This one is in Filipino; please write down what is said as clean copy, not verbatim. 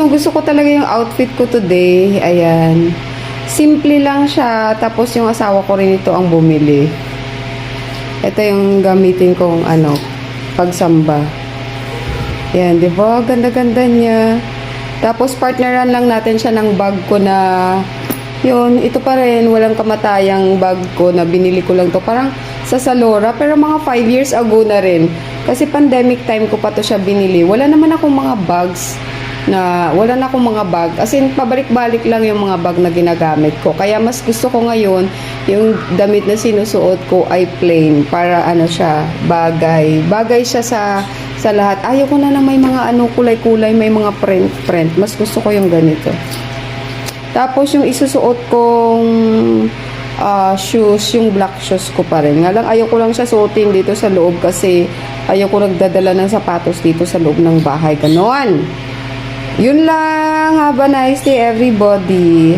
Gusto ko talaga yung outfit ko today. Ayan. Simple lang siya. Tapos yung asawa ko rin ito ang bumili. Ito yung gamitin kong pagsamba. Ayan, di ba? Ganda-ganda niya. Tapos partneran lang natin siya ng bag ko na yun, ito pa rin. Walang kamatayang bag ko na binili ko lang to. Parang sa Zalora. Pero mga 5 years ago na rin. Kasi pandemic time ko pa to siya binili. Wala naman akong mga bags wala na akong mga bag. As in, pabalik-balik lang yung mga bag na ginagamit ko. Kaya mas gusto ko ngayon, yung damit na sinusuot ko ay plain. Para siya, bagay. Bagay siya sa lahat. Ayaw ko na may mga kulay-kulay, may mga print. Mas gusto ko yung ganito. Tapos yung isusuot kong shoes, yung black shoes ko pa rin. Nga lang, ayaw ko lang siya suotin dito sa loob kasi ayaw ko nagdadala ng sapatos dito sa loob ng bahay. Ganon. Yun lang. Have a nice day, everybody.